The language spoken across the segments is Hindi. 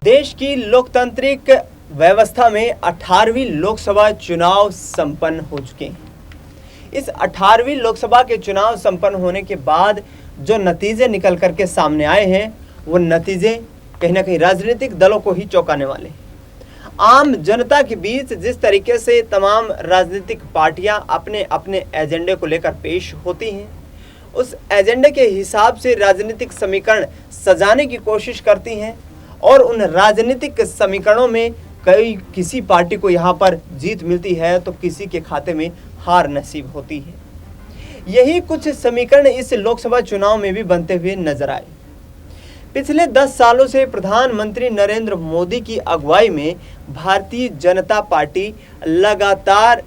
देश की लोकतांत्रिक व्यवस्था में 18वीं लोकसभा चुनाव संपन्न हो चुके हैं। इस 18वीं लोकसभा के चुनाव संपन्न होने के बाद जो नतीजे निकल करके सामने आए हैं, वो नतीजे कहीं ना कहीं राजनीतिक दलों को ही चौंकाने वाले हैं। आम जनता के बीच जिस तरीके से तमाम राजनीतिक पार्टियां अपने अपने एजेंडे को लेकर पेश होती हैं, उस एजेंडे के हिसाब से राजनीतिक समीकरण सजाने की कोशिश करती हैं और उन राजनीतिक समीकरणों में किसी पार्टी को यहाँ पर जीत मिलती है तो किसी के खाते में हार नसीब होती है। यही कुछ समीकरण इस लोकसभा चुनाव में भी बनते हुए नजर आए। पिछले 10 सालों से प्रधानमंत्री नरेंद्र मोदी की अगुवाई में भारतीय जनता पार्टी लगातार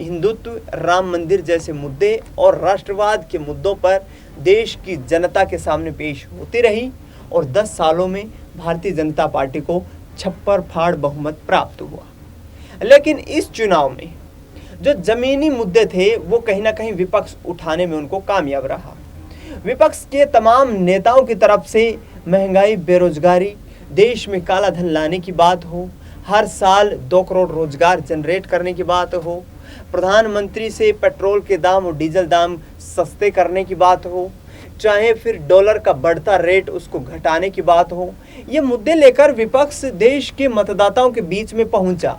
हिंदुत्व, राम मंदिर जैसे मुद्दे और राष्ट्रवाद के मुद्दों पर देश की जनता के सामने पेश होती रही और 10 सालों में भारतीय जनता पार्टी को छप्पर फाड़ बहुमत प्राप्त हुआ। लेकिन इस चुनाव में जो जमीनी मुद्दे थे वो कहीं ना कहीं विपक्ष उठाने में उनको कामयाब रहा। विपक्ष के तमाम नेताओं की तरफ से महंगाई, बेरोजगारी, देश में काला धन लाने की बात हो, हर साल 2 करोड़ रोजगार जनरेट करने की बात हो, प्रधानमंत्री से पेट्रोल के दाम और डीजल दाम सस्ते करने की बात हो, चाहे फिर डॉलर का बढ़ता रेट उसको घटाने की बात हो, ये मुद्दे लेकर विपक्ष देश के मतदाताओं के बीच में पहुंचा।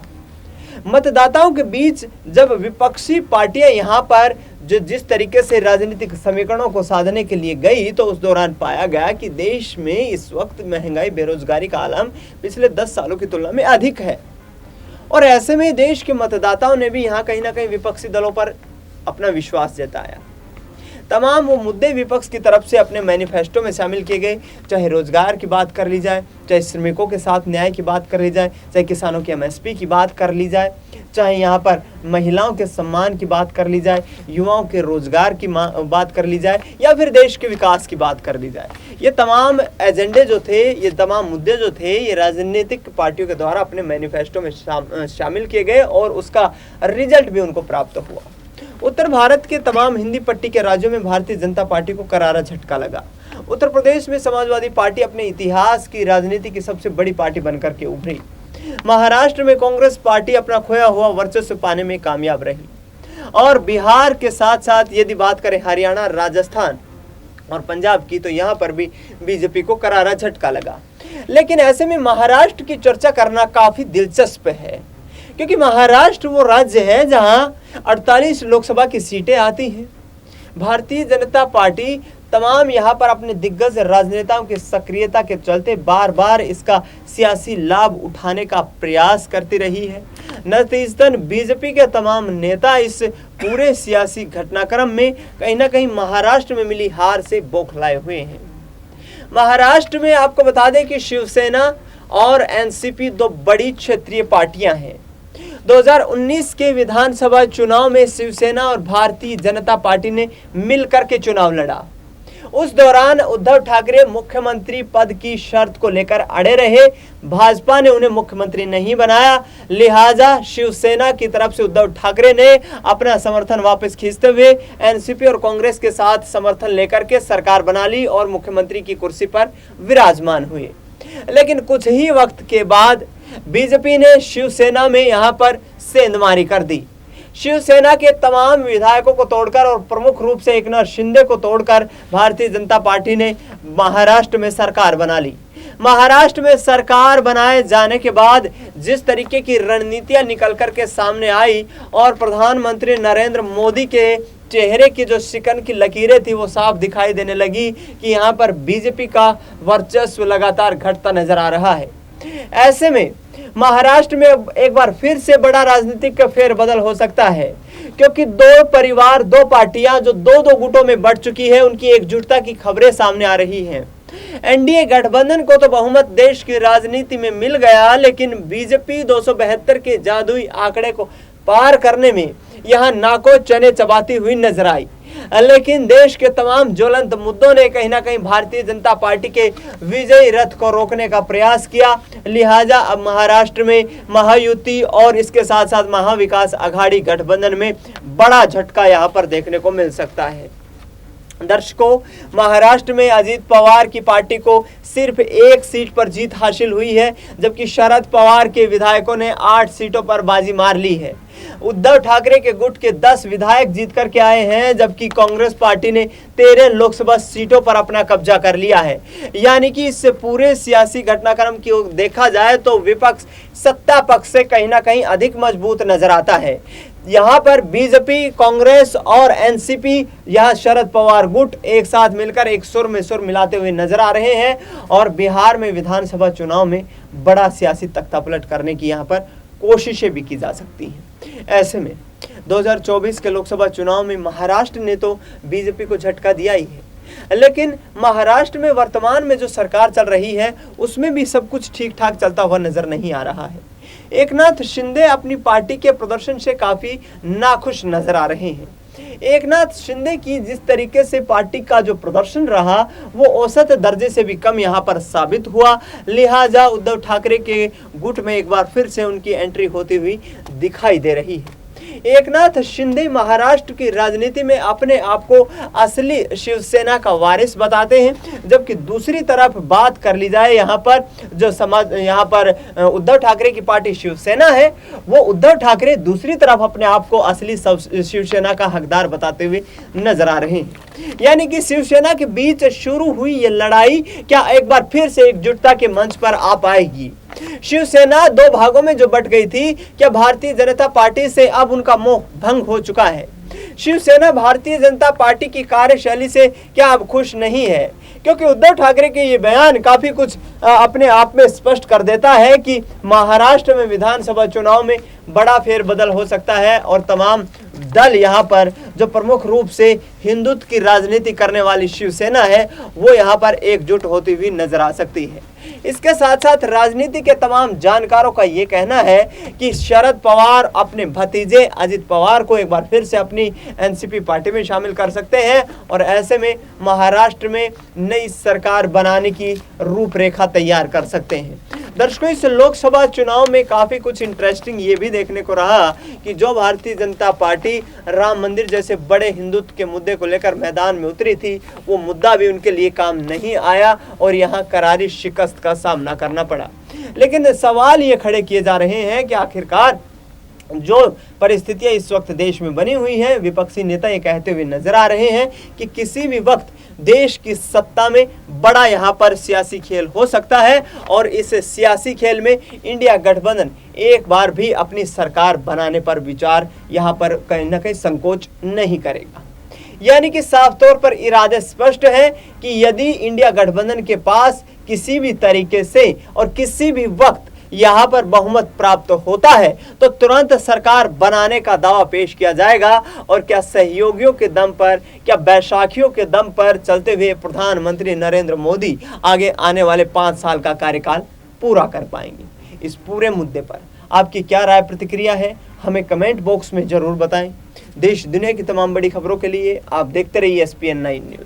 मतदाताओं के बीच जब विपक्षी पार्टियां यहाँ पर जिस तरीके से राजनीतिक समीकरणों को साधने के लिए गई तो उस दौरान पाया गया कि देश में इस वक्त महंगाई, बेरोजगारी का आलम पिछले 10 सालों की तुलना में अधिक है। और ऐसे में देश के मतदाताओं ने भी यहाँ कहीं ना कहीं विपक्षी दलों पर अपना विश्वास जताया। तमाम वो मुद्दे विपक्ष की तरफ से अपने मैनिफेस्टो में शामिल किए गए, चाहे रोजगार की बात कर ली जाए, चाहे श्रमिकों के साथ न्याय की बात कर ली जाए, चाहे किसानों की एमएसपी की बात कर ली जाए, चाहे यहाँ पर महिलाओं के सम्मान की बात कर ली जाए, युवाओं के रोजगार की बात कर ली जाए या फिर देश के विकास की बात कर ली जाए। ये तमाम एजेंडे जो थे, ये तमाम मुद्दे जो थे, ये राजनीतिक पार्टियों के द्वारा अपने मैनिफेस्टो में शामिल किए गए और उसका रिजल्ट भी उनको प्राप्त हुआ। उत्तर भारत के तमाम हिंदी पट्टी के राज्यों में भारतीय जनता पार्टी को करारा झटका लगा। उत्तर प्रदेश में समाजवादी पार्टी अपने इतिहास की राजनीति की सबसे बड़ी पार्टी बनकर के उभरी। महाराष्ट्र में कांग्रेस पार्टी अपना खोया हुआ वर्चस्व पाने में कामयाब रही और बिहार के साथ साथ यदि बात करें हरियाणा, राजस्थान और पंजाब की, तो यहाँ पर भी बीजेपी को करारा झटका लगा। लेकिन ऐसे में महाराष्ट्र की चर्चा करना काफी दिलचस्प है, क्योंकि महाराष्ट्र वो राज्य है जहां 48 लोकसभा की सीटें आती हैं। भारतीय जनता पार्टी तमाम यहां पर अपने दिग्गज राजनेताओं की सक्रियता के चलते बार बार इसका सियासी लाभ उठाने का प्रयास करती रही है। नतीजतन बीजेपी के तमाम नेता इस पूरे सियासी घटनाक्रम में कहीं ना कहीं महाराष्ट्र में मिली हार से बौखलाए हुए हैं। महाराष्ट्र में आपको बता दें कि शिवसेना और एनसीपी 2 बड़ी क्षेत्रीय पार्टियां हैं। 2019 के विधानसभा चुनाव में शिवसेना और भारतीय जनता पार्टी ने मिलकर के चुनाव लड़ा। उस दौरान उद्धव ठाकरे मुख्यमंत्री पद की शर्त को लेकर अड़े रहे। भाजपा ने उन्हें मुख्यमंत्री नहीं बनाया, लिहाजा शिवसेना की तरफ से उद्धव ठाकरे ने अपना समर्थन वापस खींचते हुए एनसीपी और कांग्रेस के साथ समर्थन लेकर के सरकार बना ली और मुख्यमंत्री की कुर्सी पर विराजमान हुए। लेकिन कुछ ही वक्त के बाद बीजेपी ने शिवसेना में यहां पर सेंधमारी कर दी। शिवसेना के तमाम विधायकों को तोड़कर और प्रमुख रूप से एकनाथ शिंदे को तोड़कर भारतीय जनता पार्टी ने महाराष्ट्र में सरकार बना ली। महाराष्ट्र में सरकार बनाए जाने के बाद जिस तरीके की रणनीतियां निकल कर के सामने आई और प्रधानमंत्री नरेंद्र मोदी के चेहरे की जो शिकन की लकीरें थी वो साफ दिखाई देने लगी कि यहाँ पर बीजेपी का वर्चस्व लगातार घटता नजर आ रहा है। ऐसे में महाराष्ट्र में एक बार फिर से बड़ा राजनीतिक फेरबदल हो सकता है, क्योंकि 2 परिवार, 2 पार्टियां जो 2-2 गुटों में बढ़ चुकी है, उनकी एकजुटता की खबरें सामने आ रही हैं। एनडीए गठबंधन को तो बहुमत देश की राजनीति में मिल गया, लेकिन बीजेपी 272 के जादुई आंकड़े को पार करने में यहाँ नाको चने चबाती हुई नजर आई। लेकिन देश के तमाम ज्वलंत मुद्दों ने कहीं ना कहीं भारतीय जनता पार्टी के विजयी रथ को रोकने का प्रयास किया। लिहाजा अब महाराष्ट्र में महायुति और इसके साथ साथ महाविकास आघाड़ी गठबंधन में बड़ा झटका यहाँ पर देखने को मिल सकता है। दर्शकों, महाराष्ट्र में अजीत पवार की पार्टी को सिर्फ 1 सीट पर जीत हासिल हुई है, जबकि शरद पवार के विधायकों ने 8 सीटों पर बाजी मार ली है। उद्धव ठाकरे के गुट के 10 विधायक जीत करके आए हैं, जबकि कांग्रेस पार्टी ने 13 लोकसभा सीटों पर अपना कब्जा कर लिया है। यानी कि इस पूरे सियासी घटनाक्रम की देखा जाए तो विपक्ष सत्ता पक्ष से कहीं ना कहीं अधिक मजबूत नजर आता है। यहाँ पर बीजेपी, कांग्रेस और एनसीपी, यहाँ शरद पवार गुट एक साथ मिलकर एक सुर में सुर मिलाते हुए नजर आ रहे हैं और बिहार में विधानसभा चुनाव में बड़ा सियासी तख्तापलट करने की यहाँ पर कोशिशें भी की जा सकती हैं। ऐसे में 2024 के लोकसभा चुनाव में महाराष्ट्र ने तो बीजेपी को झटका दिया ही है, लेकिन महाराष्ट्र में वर्तमान में जो सरकार चल रही है उसमें भी सब कुछ ठीक ठाक चलता हुआ नजर नहीं आ रहा है। एकनाथ शिंदे अपनी पार्टी के प्रदर्शन से काफी नाखुश नजर आ रहे हैं। एकनाथ शिंदे की जिस तरीके से पार्टी का जो प्रदर्शन रहा वो औसत दर्जे से भी कम यहाँ पर साबित हुआ, लिहाजा उद्धव ठाकरे के गुट में एक बार फिर से उनकी एंट्री होती हुई दिखाई दे रही है। एकनाथ शिंदे महाराष्ट्र की राजनीति में अपने आप को असली शिवसेना का वारिस बताते हैं, जबकि दूसरी तरफ बात कर ली जाए यहाँ पर जो समाज यहाँ पर उद्धव ठाकरे की पार्टी शिवसेना है, वो उद्धव ठाकरे दूसरी तरफ अपने आप को असली शिवसेना का हकदार बताते हुए नजर आ रहे हैं। यानी कि शिवसेना के बीच शुरू हुई ये लड़ाई क्या एक बार फिर से एकजुटता के मंच पर आ पाएगी? शिवसेना 2 भागों में जो बट गई थी, क्या भारतीय जनता पार्टी से अब उनका मोह भंग हो चुका है? शिवसेना भारतीय जनता पार्टी की कार्यशैली से क्या अब खुश नहीं है? क्योंकि उद्धव ठाकरे के ये बयान काफी कुछ अपने आप में स्पष्ट कर देता है कि महाराष्ट्र में विधानसभा चुनाव में बड़ा फेरबदल हो सकता है और तमाम दल यहाँ पर जो प्रमुख रूप से हिंदुत्व की राजनीति करने वाली शिवसेना है वो यहाँ पर एकजुट होती हुई नजर आ सकती है। इसके साथ साथ राजनीति के तमाम जानकारों का ये कहना है कि शरद पवार अपने भतीजे अजित पवार को एक बार फिर से अपनी एनसीपी पार्टी में शामिल कर सकते हैं और ऐसे में महाराष्ट्र में नई सरकार बनाने की रूपरेखा तैयार कर सकते हैं। दर्शकों, इस लोकसभा चुनाव में काफी कुछ इंटरेस्टिंग ये भी देखने को रहा कि जो भारतीय जनता पार्टी राम मंदिर जैसे बड़े हिंदुत्व के मुद्दे को लेकर मैदान में उतरी थी, वो मुद्दा भी उनके लिए काम नहीं आया और यहाँ करारी शिकस्त का सामना करना पड़ा। लेकिन सवाल ये खड़े किए जा रहे हैं कि आखिरकार जो परिस्थितियां इस वक्त देश में बनी हुई हैं, विपक्षी नेता ये कहते हुए नजर आ रहे हैं कि किसी भी वक्त देश की सत्ता में बड़ा यहाँ पर सियासी खेल हो सकता है और इस सियासी खेल में इंडिया गठबंधन एक बार भी अपनी सरकार बनाने पर विचार यहाँ पर कहीं ना कहीं संकोच नहीं करेगा। यानी कि साफ तौर पर इरादे स्पष्ट है कि यदि इंडिया गठबंधन के पास किसी भी तरीके से और किसी भी वक्त यहाँ पर बहुमत प्राप्त होता है तो तुरंत सरकार बनाने का दावा पेश किया जाएगा और क्या सहयोगियों के दम पर, क्या बैसाखियों के दम पर चलते हुए प्रधानमंत्री नरेंद्र मोदी आगे आने वाले 5 साल का कार्यकाल पूरा कर पाएंगे? इस पूरे मुद्दे पर आपकी क्या राय प्रतिक्रिया है, हमें कमेंट बॉक्स में जरूर बताएं। देश दुनिया की तमाम बड़ी खबरों के लिए आप देखते रहिए SPN9 न्यूज।